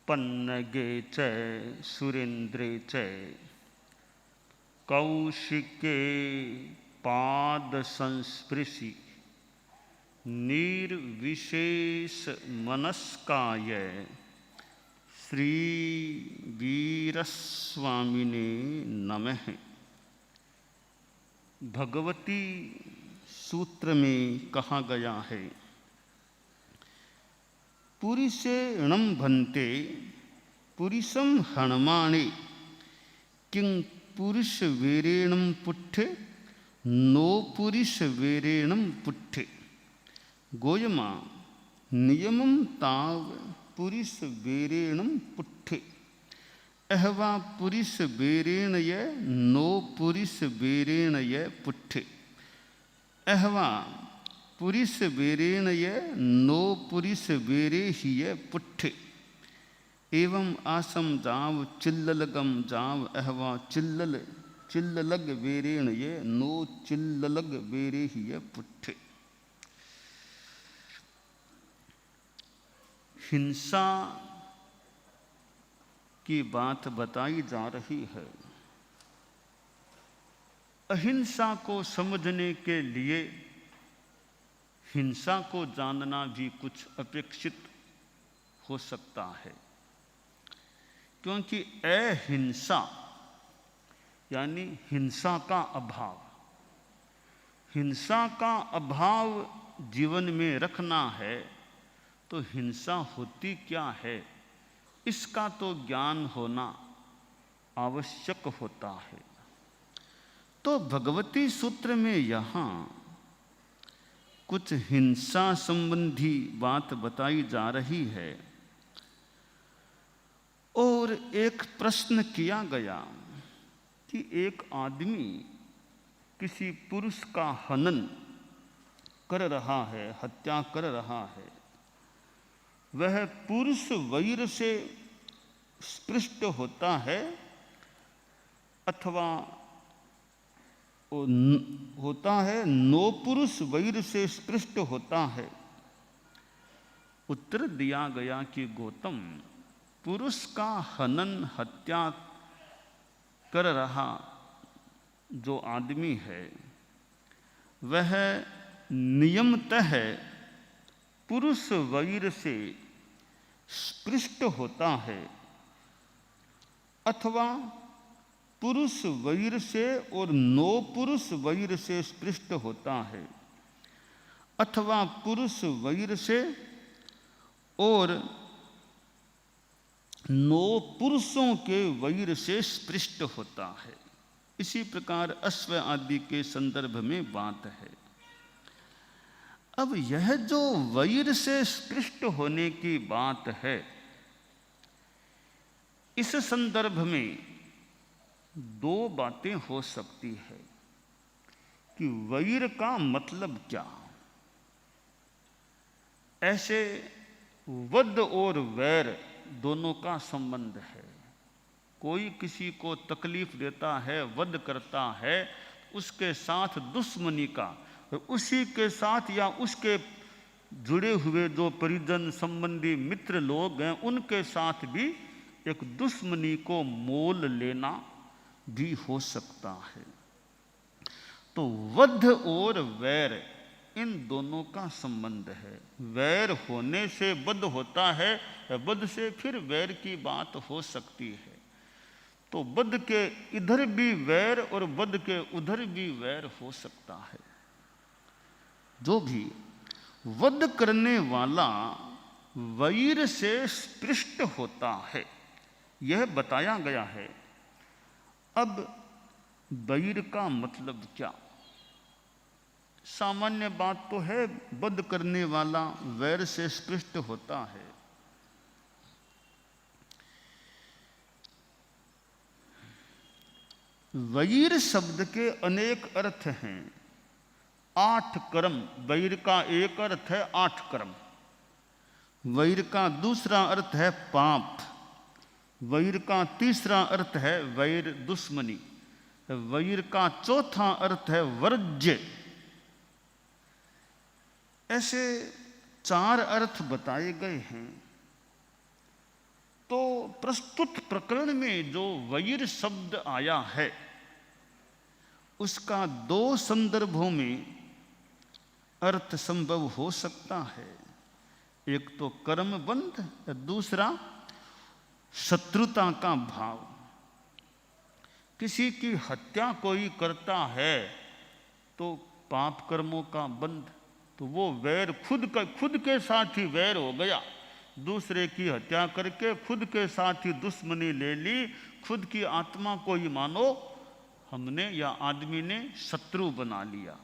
पन्नगे च सुरेन्द्रे च कौशिके पाद संस्पृशि निर्विशेष मनस्काय श्री वीरस्वामिने नमः। भगवती सूत्र में कहा गया है, पुरुषेणं भन्ते पुरुषं हणमाणे किं पुरुष वीरेणं पुट्ठे नो पुरुष वीरेणं पुट्ठे। गोयमा नियमं ताव पुरुष वीरेणं पुट्ठे अहवा पुरुष वीरेण य नो पुरुष वीरेण य पुट्ठे अहवा पुरुष वीरेण य नो पुरुष वीरे ही य पुट्ठे। एवं आसम जाव चिल्ललगम जाव अहवा चिल्ललग वीरेण य नो चिल्ललग वीरे ही य पुट्ठे। हिंसा की बात बताई जा रही है। अहिंसा को समझने के लिए हिंसा को जानना भी कुछ अपेक्षित हो सकता है, क्योंकि अहिंसा यानी हिंसा का अभाव, हिंसा का अभाव जीवन में रखना है तो हिंसा होती क्या है इसका तो ज्ञान होना आवश्यक होता है। तो भगवती सूत्र में यहाँ कुछ हिंसा संबंधी बात बताई जा रही है और एक प्रश्न किया गया कि एक आदमी किसी पुरुष का हनन कर रहा है, हत्या कर रहा है, वह पुरुष वैर से स्पृष्ट होता है अथवा होता है नो पुरुष वैर से स्पृष्ट होता है। उत्तर दिया गया कि गौतम, पुरुष का हनन हत्या कर रहा जो आदमी है वह नियमतः पुरुष वैर से स्पृष्ट होता है अथवा पुरुष वैर से और नो पुरुष वैर से स्पृष्ट होता है अथवा पुरुष वैर से और नो पुरुषों के वैर से स्पृष्ट होता है। इसी प्रकार अश्व आदि के संदर्भ में बात है। अब यह जो वैर से स्पृष्ट होने की बात है, इस संदर्भ में दो बातें हो सकती है कि वैर का मतलब क्या। ऐसे वध और वैर दोनों का संबंध है। कोई किसी को तकलीफ देता है, वध करता है, उसके साथ दुश्मनी का, उसी के साथ या उसके जुड़े हुए जो परिजन संबंधी मित्र लोग हैं उनके साथ भी एक दुश्मनी को मोल लेना भी हो सकता है। तो वध और वैर इन दोनों का संबंध है। वैर होने से वध होता है, वध से फिर वैर की बात हो सकती है। तो वध के इधर भी वैर और वध के उधर भी वैर हो सकता है। जो भी वध करने वाला वैर से स्पृष्ट होता है यह बताया गया है। अब वैर का मतलब क्या? सामान्य बात तो है वध करने वाला वैर से स्पृष्ट होता है। वैर शब्द के अनेक अर्थ हैं। 8 कर्म, वैर का एक अर्थ है 8 कर्म। वैर का दूसरा अर्थ है पाप। वैर का तीसरा अर्थ है वैर दुश्मनी। वैर का चौथा अर्थ है वर्ज्य। ऐसे 4 अर्थ बताए गए हैं। तो प्रस्तुत प्रकरण में जो वैर शब्द आया है उसका दो संदर्भों में अर्थ संभव हो सकता है। एक तो कर्म बंध, दूसरा शत्रुता का भाव। किसी की हत्या कोई करता है तो पाप कर्मों का बंध, तो वो वैर खुद के साथ ही वैर हो गया। दूसरे की हत्या करके खुद के साथ ही दुश्मनी ले ली, खुद की आत्मा को ही मानो हमने या आदमी ने शत्रु बना लिया।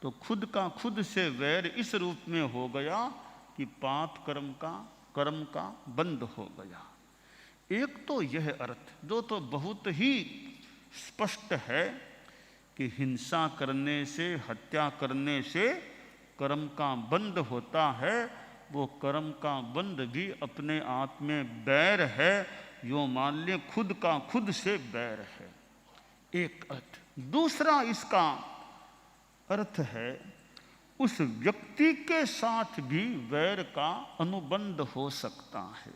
तो खुद का खुद से वैर इस रूप में हो गया कि पाप कर्म का बंध हो गया। एक तो यह अर्थ जो तो बहुत ही स्पष्ट है कि हिंसा करने से, हत्या करने से कर्म का बंध होता है। वो कर्म का बंध भी अपने आप में बैर है, यो मान ले खुद का खुद से बैर है, एक अर्थ। दूसरा इसका अर्थ है उस व्यक्ति के साथ भी वैर का अनुबंध हो सकता है।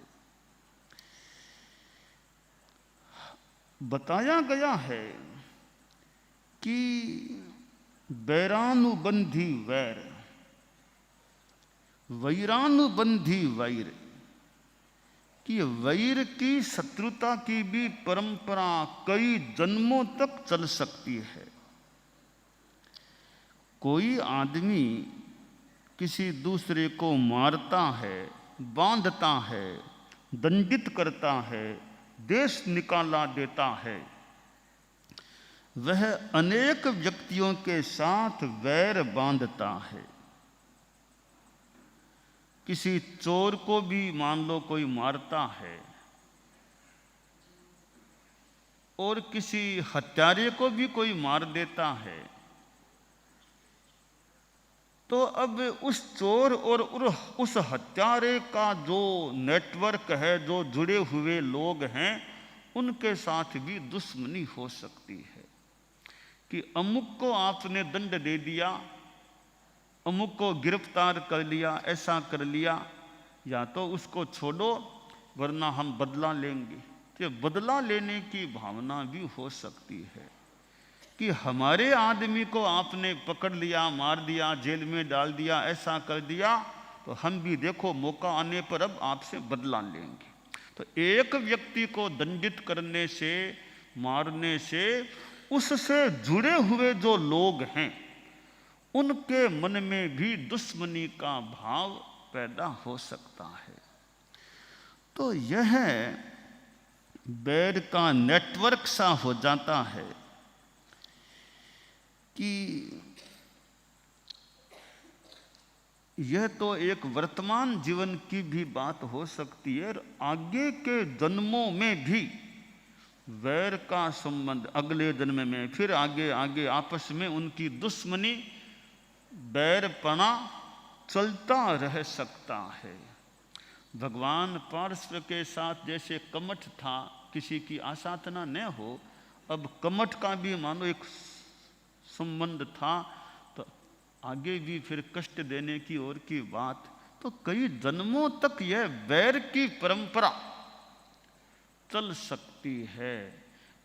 बताया गया है कि वैरानुबंधी वैर, वैरानुबंधी वैर, कि वैर की शत्रुता की भी परंपरा कई जन्मों तक चल सकती है। कोई आदमी किसी दूसरे को मारता है, बांधता है, दंडित करता है, देश निकाला देता है, वह अनेक व्यक्तियों के साथ वैर बांधता है। किसी चोर को भी मान लो कोई मारता है और किसी हत्यारे को भी कोई मार देता है, तो अब उस चोर और उस हत्यारे का जो नेटवर्क है, जो जुड़े हुए लोग हैं, उनके साथ भी दुश्मनी हो सकती है कि अमुक को आपने दंड दे दिया, अमुक को गिरफ्तार कर लिया, ऐसा कर लिया, या तो उसको छोड़ो वरना हम बदला लेंगे। तो बदला लेने की भावना भी हो सकती है कि हमारे आदमी को आपने पकड़ लिया, मार दिया, जेल में डाल दिया, ऐसा कर दिया, तो हम भी देखो मौका आने पर अब आपसे बदला लेंगे। तो एक व्यक्ति को दंडित करने से, मारने से उससे जुड़े हुए जो लोग हैं उनके मन में भी दुश्मनी का भाव पैदा हो सकता है। तो यह बैर का नेटवर्क सा हो जाता है कि यह तो एक वर्तमान जीवन की भी बात हो सकती है और आगे के जन्मों में भी वैर का संबंध, अगले जन्म में फिर आगे आगे आपस में उनकी दुश्मनी, बैरपना चलता रह सकता है। भगवान पार्श्व के साथ जैसे कमठ था, किसी की आसाधना न हो, अब कमठ का भी मानो एक संबंध था, तो आगे भी फिर कष्ट देने की ओर की बात। तो कई जन्मों तक यह वैर की परंपरा चल सकती है।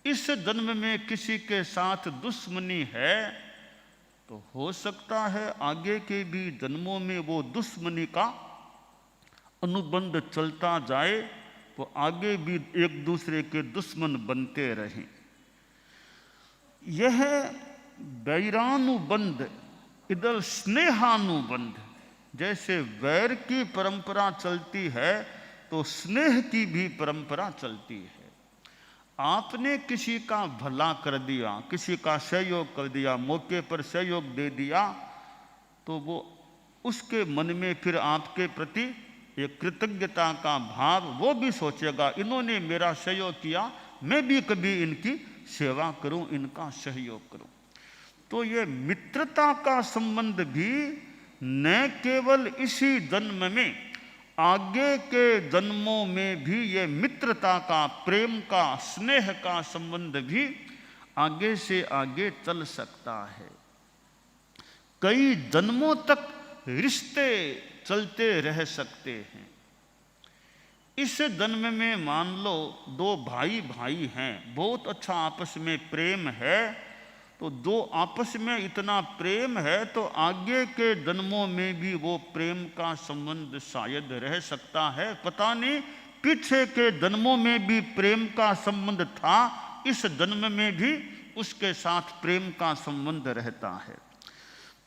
इस जन्म में किसी के साथ दुश्मनी है तो हो सकता है आगे के भी जन्मों में वो दुश्मनी का अनुबंध चलता जाए, वो आगे भी एक दूसरे के दुश्मन बनते रहें। यह वैरानुबंध, इधर स्नेहानुबंध, जैसे वैर की परंपरा चलती है तो स्नेह की भी परंपरा चलती है। आपने किसी का भला कर दिया, किसी का सहयोग कर दिया, मौके पर सहयोग दे दिया, तो वो उसके मन में फिर आपके प्रति एक कृतज्ञता का भाव, वो भी सोचेगा इन्होंने मेरा सहयोग किया, मैं भी कभी इनकी सेवा करूं, इनका सहयोग करूं। तो ये मित्रता का संबंध भी न केवल इसी जन्म में, आगे के जन्मों में भी ये मित्रता का, प्रेम का, स्नेह का संबंध भी आगे से आगे चल सकता है। कई जन्मों तक रिश्ते चलते रह सकते हैं। इस जन्म में मान लो दो भाई भाई हैं, बहुत अच्छा आपस में प्रेम है, तो दो आपस में इतना प्रेम है तो आगे के जन्मों में भी वो प्रेम का संबंध शायद रह सकता है। पता नहीं पीछे के जन्मों में भी प्रेम का संबंध था, इस जन्म में भी उसके साथ प्रेम का संबंध रहता है।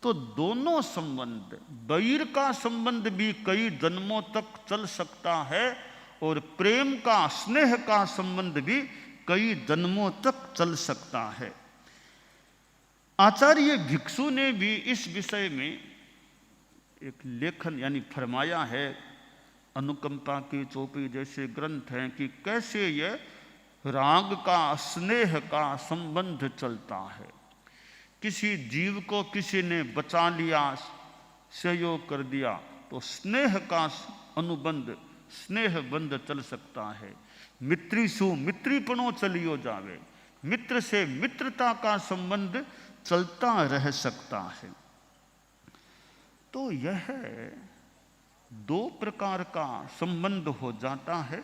तो दोनों संबंध, बैर का संबंध भी कई जन्मों तक चल सकता है और प्रेम का, स्नेह का संबंध भी कई जन्मों तक चल सकता है। आचार्य भिक्षु ने भी इस विषय में एक लेखन यानी फरमाया है। अनुकंपा की चौपी जैसे ग्रंथ हैं कि कैसे यह राग का, स्नेह का संबंध चलता है। किसी जीव को किसी ने बचा लिया, सहयोग कर दिया, तो स्नेह का अनुबंध, स्नेह बंध चल सकता है। मित्रीसु मित्रीपणो चलियो जावे, मित्र से मित्रता का संबंध चलता रह सकता है। तो यह दो प्रकार का संबंध हो जाता है,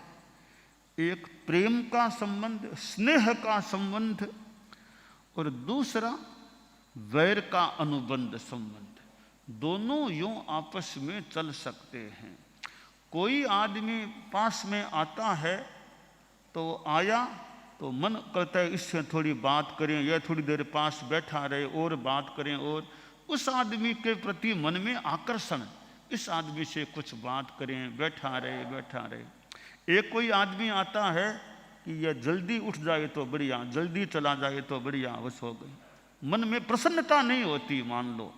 एक प्रेम का संबंध, स्नेह का संबंध, और दूसरा वैर का अनुबंध संबंध। दोनों यूं आपस में चल सकते हैं। कोई आदमी पास में आता है तो आया तो मन करता है इससे थोड़ी बात करें, या थोड़ी देर पास बैठा रहे और बात करें, और उस आदमी के प्रति मन में आकर्षण, इस आदमी से कुछ बात करें, बैठा रहे। एक कोई आदमी आता है कि यह जल्दी उठ जाए तो बढ़िया, जल्दी चला जाए तो बढ़िया, बस हो गई। मन में प्रसन्नता नहीं होती मान लो।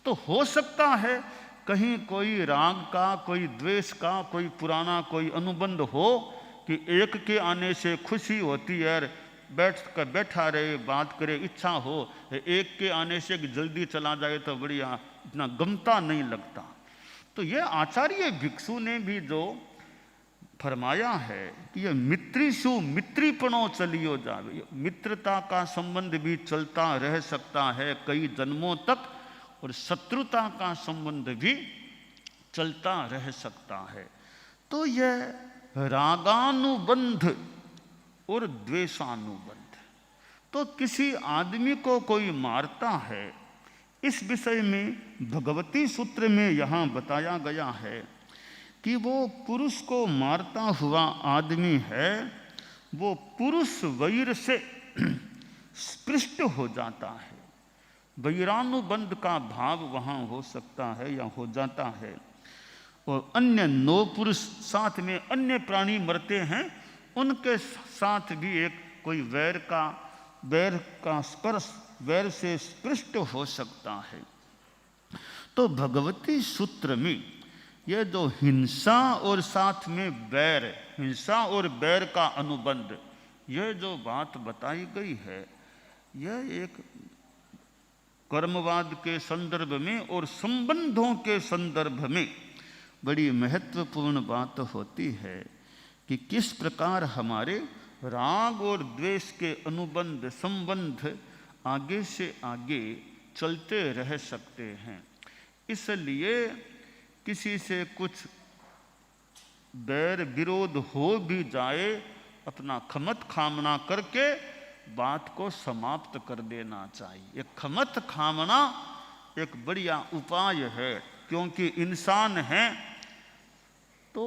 तो हो सकता है कहीं कोई राग का, कोई द्वेष का, कोई पुराना कोई अनुबंध हो कि एक के आने से खुशी होती है, बैठा रहे, बात करे, इच्छा हो। एक के आने से जल्दी चला जाए तो बढ़िया, इतना गमता नहीं लगता। तो यह आचार्य भिक्षु ने भी जो फरमाया है कि यह मित्रीसु मित्रीपणो चलियो जावे, मित्रता का संबंध भी चलता रह सकता है कई जन्मों तक, और शत्रुता का संबंध भी चलता रह सकता है। तो यह रागानुबंध और द्वेषानुबंध। तो किसी आदमी को कोई मारता है, इस विषय में भगवती सूत्र में यहाँ बताया गया है कि वो पुरुष को मारता हुआ आदमी है, वो पुरुष वैर से स्पृष्ट हो जाता है। वैरानुबंध का भाव वहाँ हो सकता है या हो जाता है। और अन्य 9 पुरुष साथ में अन्य प्राणी मरते हैं, उनके साथ भी एक कोई वैर का स्पर्श, वैर से स्पृष्ट हो सकता है। तो भगवती सूत्र में यह जो हिंसा और साथ में बैर, हिंसा और बैर का अनुबंध, यह जो बात बताई गई है, यह एक कर्मवाद के संदर्भ में और संबंधों के संदर्भ में बड़ी महत्वपूर्ण बात होती है कि किस प्रकार हमारे राग और द्वेष के अनुबंध, संबंध आगे से आगे चलते रह सकते हैं। इसलिए किसी से कुछ बैर विरोध हो भी जाए, अपना खमत खामना करके बात को समाप्त कर देना चाहिए। एक खमत खामना एक बढ़िया उपाय है, क्योंकि इंसान है तो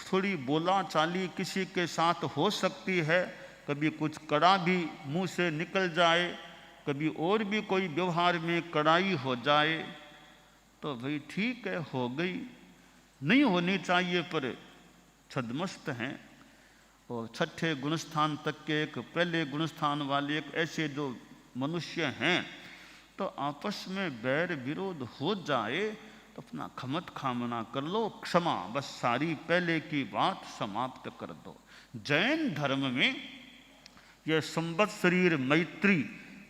थोड़ी बोला चाली किसी के साथ हो सकती है, कभी कुछ कड़ा भी मुंह से निकल जाए, कभी और भी कोई व्यवहार में कड़ाई हो जाए, तो भाई ठीक है, हो गई, नहीं होनी चाहिए, पर छद्मस्त हैं। और छठे गुणस्थान तक के एक पहले गुणस्थान वाले एक ऐसे जो मनुष्य हैं, तो आपस में बैर विरोध हो जाए तो अपना खमत खामना कर लो, क्षमा, बस सारी पहले की बात समाप्त कर दो। जैन धर्म में यह संवत्सरीर मैत्री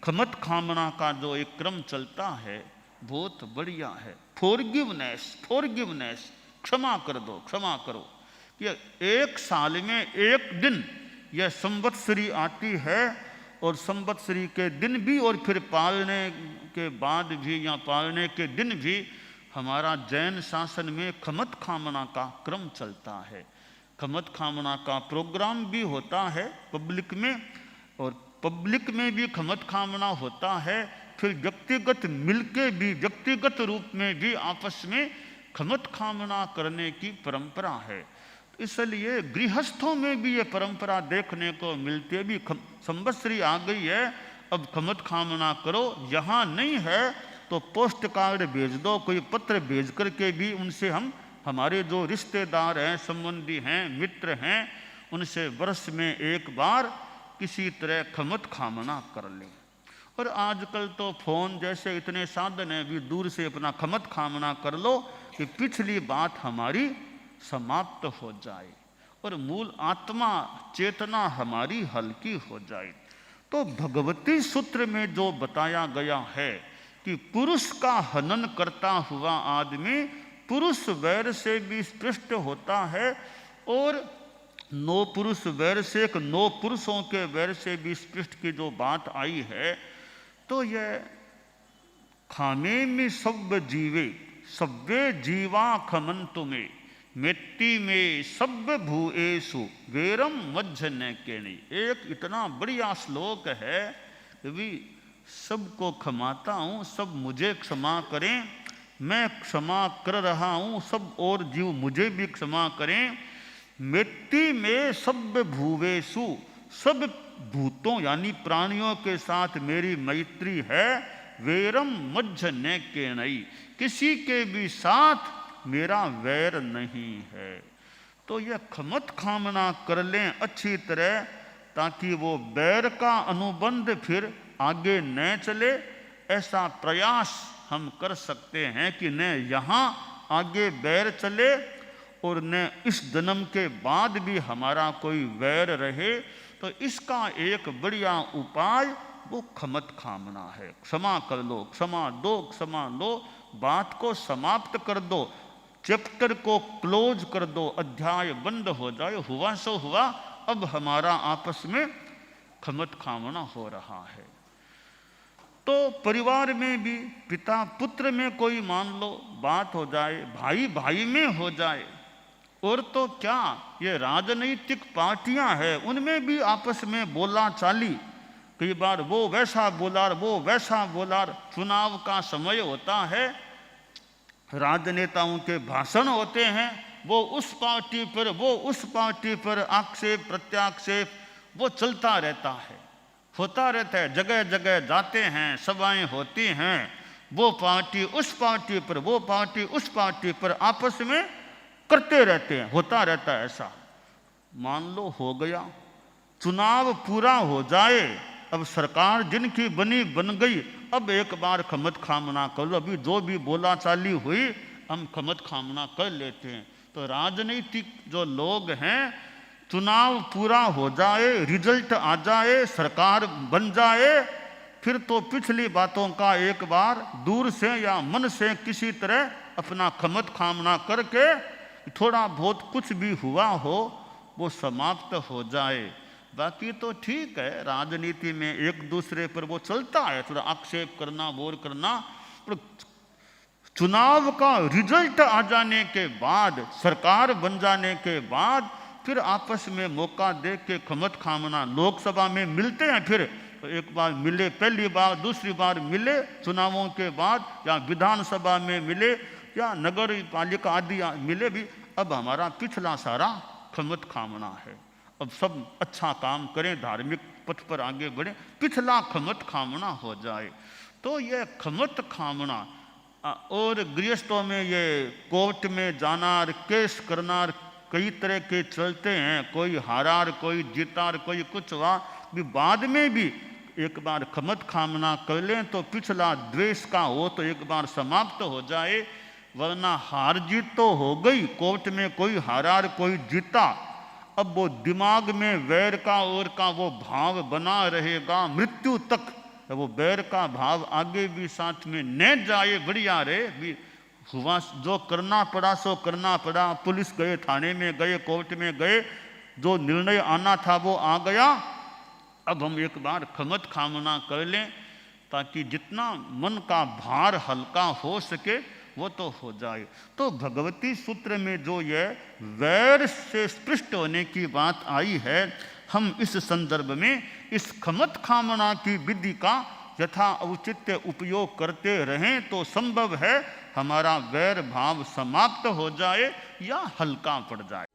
खमत खामना का जो एक क्रम चलता है, बहुत बढ़िया है। फॉरगिवनेस, क्षमा कर दो, क्षमा करो। कि एक साल में एक दिन यह संवत्सरी आती है, और संवत्सरी के दिन भी और फिर पालने के बाद भी या पालने के दिन भी हमारा जैन शासन में खमत खामना का क्रम चलता है। खमत खामना का प्रोग्राम भी होता है पब्लिक में, और पब्लिक में भी खमत खामना होता है, फिर व्यक्तिगत मिलके भी, व्यक्तिगत रूप में भी आपस में खमत खामना करने की परंपरा है। इसलिए गृहस्थों में भी ये परंपरा देखने को मिलती है। भी संवत्सरी आ गई है, अब खमत खामना करो, यहाँ नहीं है तो पोस्ट कार्ड भेज दो, कोई पत्र भेज करके भी उनसे हम, हमारे जो रिश्तेदार हैं, संबंधी हैं, मित्र हैं, उनसे वर्ष में एक बार किसी तरह खमत खामना कर लें। और आजकल तो फोन जैसे इतने साधन हैं, भी दूर से अपना खमत खामना कर लो कि पिछली बात हमारी समाप्त हो जाए और मूल आत्मा चेतना हमारी हल्की हो जाए। तो भगवती सूत्र में जो बताया गया है कि पुरुष का हनन करता हुआ आदमी पुरुष वैर से भी स्पृष्ट होता है, और 9 पुरुष वैर से, 9 पुरुषों के वैर से भी स्पृष्ट की जो बात आई है, तो यह खामे में सब जीवे सव्वे जीवा खमंतु में मिट्टी में सब भूएसु वेरम मध्य न केणी। एक इतना बढ़िया श्लोक है कि सबको क्षमाता हूँ, सब मुझे क्षमा करें, मैं क्षमा कर रहा हूँ, सब और जीव मुझे भी क्षमा करें। मिट्टी में सब भूवेसु, सब भूतों यानी प्राणियों के साथ मेरी मैत्री है। वेरम मध्य न केणई, किसी के भी साथ मेरा वैर नहीं है। तो यह खमत खामना कर लें अच्छी तरह, ताकि वो वैर का अनुबंध फिर आगे न चले। ऐसा प्रयास हम कर सकते हैं कि न यहाँ आगे वैर चले और न इस जन्म के बाद भी हमारा कोई वैर रहे। तो इसका एक बढ़िया उपाय वो खमत खामना है। क्षमा कर लो, क्षमा दो, क्षमा लो, बात को समाप्त कर दो, चैप्टर को क्लोज कर दो, अध्याय बंद हो जाए, हुआ सो हुआ, अब हमारा आपस में खमत खामना हो रहा है। तो परिवार में भी पिता पुत्र में कोई मान लो बात हो जाए, भाई भाई में हो जाए, और तो क्या ये राजनीतिक पार्टियां हैं उनमें भी आपस में बोला चाली, कई बार वो वैसा बोला वो वैसा बोला। चुनाव का समय होता है, राजनेताओं के भाषण होते हैं, वो उस पार्टी पर वो उस पार्टी पर आक्षेप प्रत्याक्षेप वो चलता रहता है, होता रहता है। जगह जगह जाते हैं, सभाएं होती हैं, वो पार्टी उस पार्टी पर, वो पार्टी उस पार्टी पर आपस में करते रहते हैं, होता रहता है ऐसा। मान लो हो गया, चुनाव पूरा हो जाए, अब सरकार जिनकी बनी बन गई, अब एक बार खमत खामना कर लो। अभी जो भी बोला चाली हुई हम खमत खामना कर लेते हैं। तो राजनीतिक जो लोग हैं, चुनाव पूरा हो जाए, रिजल्ट आ जाए, सरकार बन जाए, फिर तो पिछली बातों का एक बार दूर से या मन से किसी तरह अपना खमत खामना करके थोड़ा बहुत कुछ भी हुआ हो वो समाप्त हो जाए। बाकी तो ठीक है, राजनीति में एक दूसरे पर वो चलता है, थोड़ा आक्षेप करना, वोर करना, पर चुनाव का रिजल्ट आ जाने के बाद, सरकार बन जाने के बाद, फिर आपस में मौका देख के खमत खामना। लोकसभा में मिलते हैं, फिर तो एक बार मिले, पहली बार दूसरी बार मिले चुनावों के बाद, या विधानसभा में मिले या नगर पालिका आदि मिले भी, अब हमारा पिछला सारा खमत खामना है। अब सब अच्छा काम करें, धार्मिक पथ पर आगे बढ़े, पिछला खमत खामना हो जाए। तो यह खमत खामना, और गृहस्थों में ये कोर्ट में जाना, केस करना, कई तरह के चलते हैं, कोई हारार, कोई जीतार, कोई कुछ हुआ भी, बाद में भी एक बार खमत खामना कर लें तो पिछला द्वेष का हो तो एक बार समाप्त हो जाए। वरना हार जीत तो हो गई, कोर्ट में कोई हारार कोई जीता, अब वो दिमाग में वैर का और का वो भाव बना रहेगा मृत्यु तक। वो वैर का भाव आगे भी साथ में न जाए, बढ़िया रहे भी। हुआ जो करना पड़ा सो करना पड़ा, पुलिस गए, थाने में गए, कोर्ट में गए, जो निर्णय आना था वो आ गया। अब हम एक बार खमत खामना कर लें, ताकि जितना मन का भार हल्का हो सके वो तो हो जाए। तो भगवती सूत्र में जो ये वैर से स्पृष्ट होने की बात आई है, हम इस संदर्भ में इस खमत खामना की विधि का यथा औचित्य उपयोग करते रहें तो संभव है हमारा वैर भाव समाप्त हो जाए या हल्का पड़ जाए।